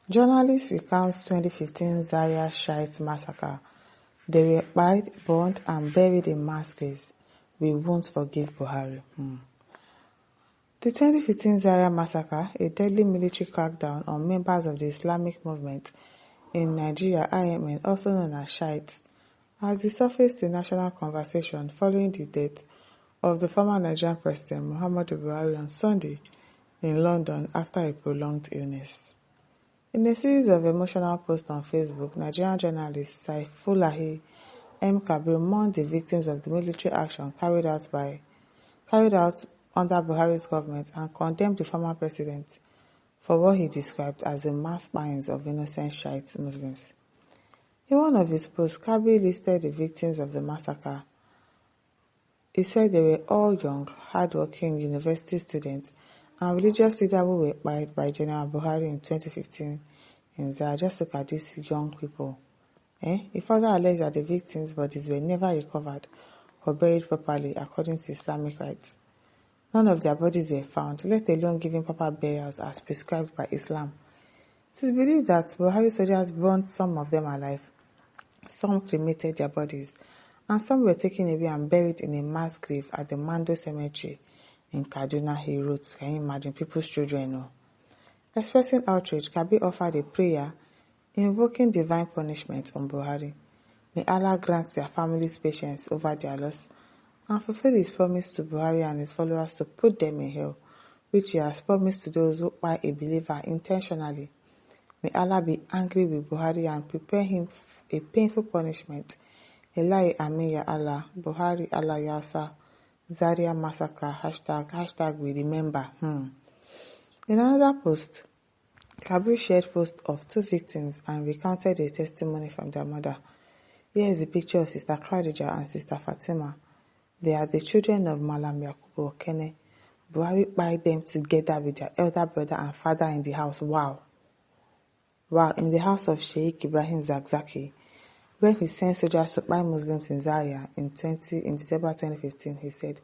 Journalists recount 2015 Zaria Shiites massacre. They were kpaied, burned and buried in mass graves. We won't forgive Buhari. The 2015 Zaria massacre, a deadly military crackdown on members of the Islamic movement in Nigeria, IMN, also known as Shiites, has resurfaced the national conversation following the death of the former Nigerian President Muhammadu Buhari on Sunday in London after a prolonged illness. In a series of emotional posts on Facebook, Nigerian journalist Saifulahi M. Kabir mourned the victims of the military action carried out under Buhari's government and condemned the former president for what he described as the mass killings of innocent Shiite Muslims. In one of his posts, Kabir listed the victims of the massacre. He said they were all young, hard-working university students and religious leaders who were kpaied by General Buhari in 2015 in Zaria. Just look at these young people. He further alleged that the victims' bodies were never recovered or buried properly according to Islamic rites. None of their bodies were found, let alone given proper burials as prescribed by Islam. It is believed that Buhari soldiers burned some of them alive, some cremated their bodies, and some were taken away and buried in a mass grave at the Mando Cemetery in Kaduna, he wrote. Can you imagine? People's children. Expressing outrage, Kabir offered a prayer invoking divine punishment on Buhari. May Allah grant their families patience over their loss and fulfill his promise to Buhari and his followers to put them in hell, which he has promised to those who kpai a believer intentionally. May Allah be angry with Buhari and prepare him a painful punishment. Ilahi Amin Ya Allah, Buhari Allah Yasa, Zaria massacre, hashtag we remember. In another post, Kabir shared posts of two victims and recounted a testimony from their mother. Here is the picture of Sister Khadija and Sister Fatima. They are the children of Malam Yakubu Okene. Buhari kpaied them together with their elder brother and father in the house. Wow, in the house of Sheikh Ibrahim Zacky. When he sent soldiers to kpai Muslims in Zaria in December 2015, he said,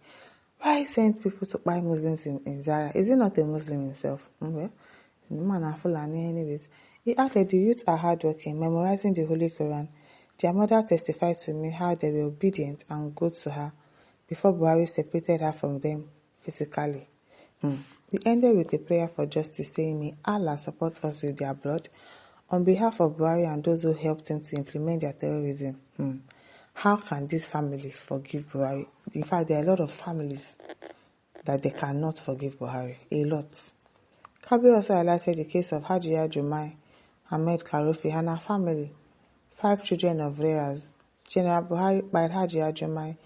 why send people to kpai Muslims in Zaria? Is he not a Muslim himself? Well, the man are Fulani anyways. He added, the youths are hardworking, memorizing the Holy Quran. Their mother testified to me how they were obedient and good to her before Buhari separated her from them physically. He ended with a prayer for justice, saying, may Allah support us with their blood on behalf of Buhari and those who helped him to implement their terrorism. How can this family forgive Buhari? In fact, there are a lot of families that they cannot forgive Buhari. A lot. Kabir also highlighted the case of Hajiya Jumai Ahmed Karofi and her family, 5 children of rearers. General Buhari kpaied Hajiya Jumai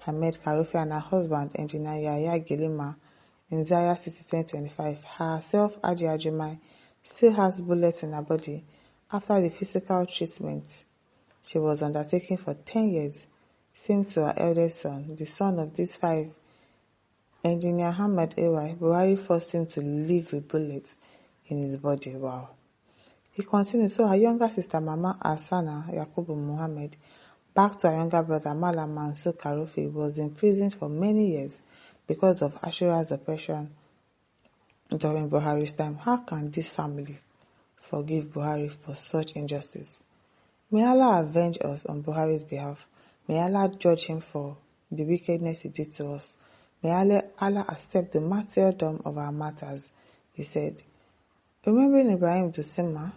Ahmed Karofi and her husband, Engineer Yahya Gilima, in Zaria City 2025. Herself, Hajiya Jumai, still has bullets in her body after the physical treatment she was undertaking for 10 years. Same to her eldest son, the son of these 5, Engineer Ahmed A.Y. Buhari forced him to live with bullets in his body. Wow. He continued, so her younger sister, Mama Asana Yakubu Muhammad, back to her younger brother, Malam Mansur Karofi, was imprisoned for many years because of Ashura's oppression during Buhari's time. How can this family forgive Buhari for such injustice? May Allah avenge us on Buhari's behalf. May Allah judge him for the wickedness he did to us. May Allah accept the martyrdom of our martyrs, he said. Remembering Ibrahim Dusima,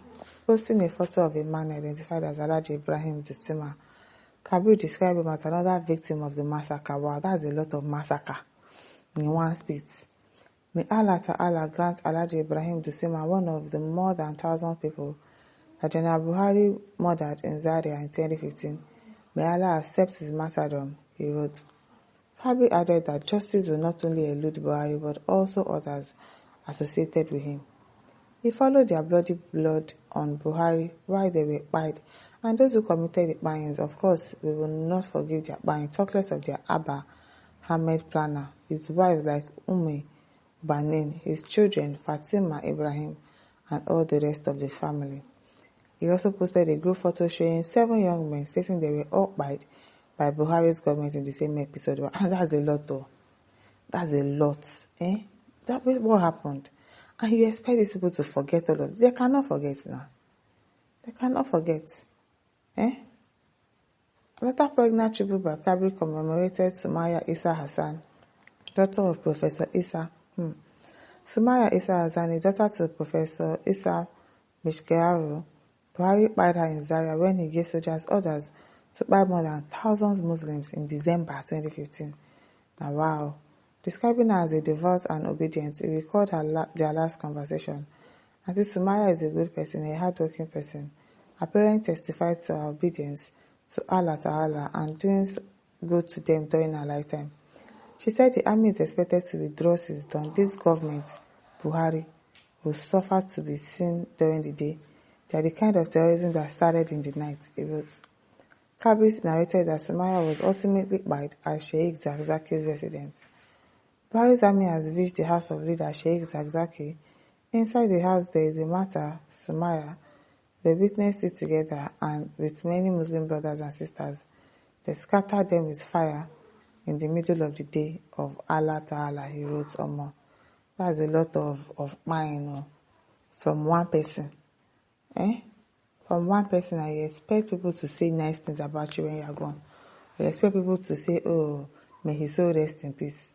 posting a photo of a man identified as Alhaji Ibrahim Dusima, Kabir described him as another victim of the massacre. Wow, that's a lot of massacre in one state. May Allah Ta'ala grant Alhaji Ibrahim Dusima, one of the more than 1,000 people that General Buhari murdered in Zaria in 2015. May Allah accept his martyrdom, he wrote. Kabir added that justice will not only elude Buhari but also others associated with him. He followed their bloody blood on Buhari while they were kpaied, and those who committed the kpaiings, of course, we will not forgive their kpaiing, talk less of their Abba Ahmed Plana, his wives like Banin, his children Fatima, Ibrahim, and all the rest of the family. He also posted a group photo showing 7 young men stating they were all kpaied by Buhari's government in the same episode. And that's a lot though. That's a lot. What happened? And you expect these people to forget all of this. They cannot forget now. They cannot forget. Another pregnant tribute by Kpaied commemorated Sumaya Isa Hassan, daughter of Professor Isa. Sumaya Isa Hassan is daughter to Professor Isa Mishkearu. Buhari kpaied her in Zaria when he gave soldiers orders to kpaied more than thousands Muslims in December 2015. Now, wow. Describing her as a devout and obedient, he recalled their last conversation. Auntie Sumaya is a good person, a hardworking person. Her parents testified to her obedience to Allah Ta'ala and doing good to them during her lifetime. She said the army is expected to withdraw since dawn. This government, Buhari, will suffer to be seen during the day. They are the kind of terrorism that started in the night, he wrote. Kpaied narrated that Sumaya was ultimately kpaied as Sheikh Zacky's residence. Buhari's army has reached the house of leader Sheikh Zacky. Inside the house there is a matter, Sumaya. They witnessed it together and with many Muslim brothers and sisters. They scattered them with fire in the middle of the day of Allah Ta'ala, he wrote Omo. That's a lot of mine from one person. From one person, and you expect people to say nice things about you when you are gone. You expect people to say, oh, may his soul rest in peace.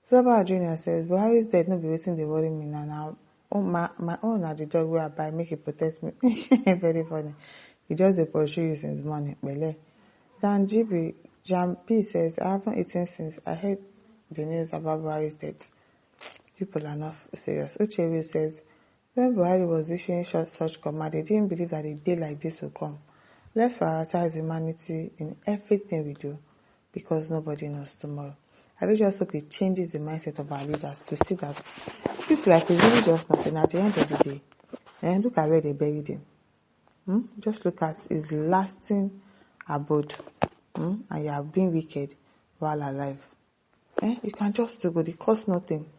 Zoba Junior says, Buhari's dead, no be waiting the worry me now. Oh, my own are the dog where I buy, make it protect me. Very funny. He just dey pursue you since morning. Bele. Dan Jam P says, I haven't eaten since I heard the news about Buhari's death. People are not serious. Uchewu says, when Buhari was issuing such command, they didn't believe that a day like this would come. Let's prioritize humanity in everything we do, because nobody knows tomorrow. I wish also it changes the mindset of our leaders to see that this life is really just nothing at the end of the day. And look at where they buried him. Just look at his lasting abode. And you have been wicked while alive. You can just do good. It costs nothing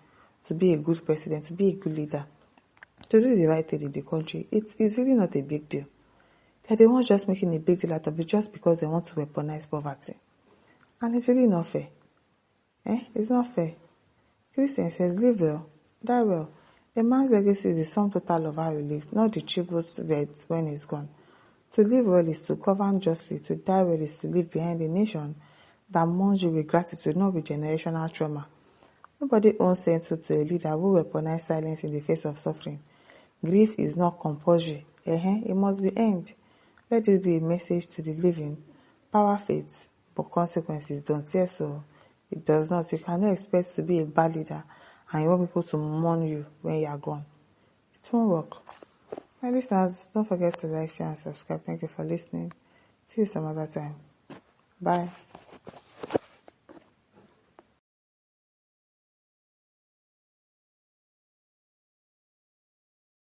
to be a good president, to be a good leader, to do the right thing in the country. It's really not a big deal. They're the ones just making a big deal out of it just because they want to weaponize poverty. And it's really not fair. It's not fair. Christian says, live well, die well. A man's legacy is the sum total of how he lives, not the tributes when he's gone. To live well is to govern justly. To die well is to leave behind a nation that mourns you with gratitude, not with generational trauma. Nobody owns sainthood to a leader who weaponizes silence in the face of suffering. Grief is not compulsory. It must be earned. Let this be a message to the living. Power fades, but consequences don't. Yes, so it does not. You cannot expect to be a bad leader and you want people to mourn you when you are gone. It won't work. My listeners, don't forget to like, share, and subscribe. Thank you for listening. See you some other time. Bye.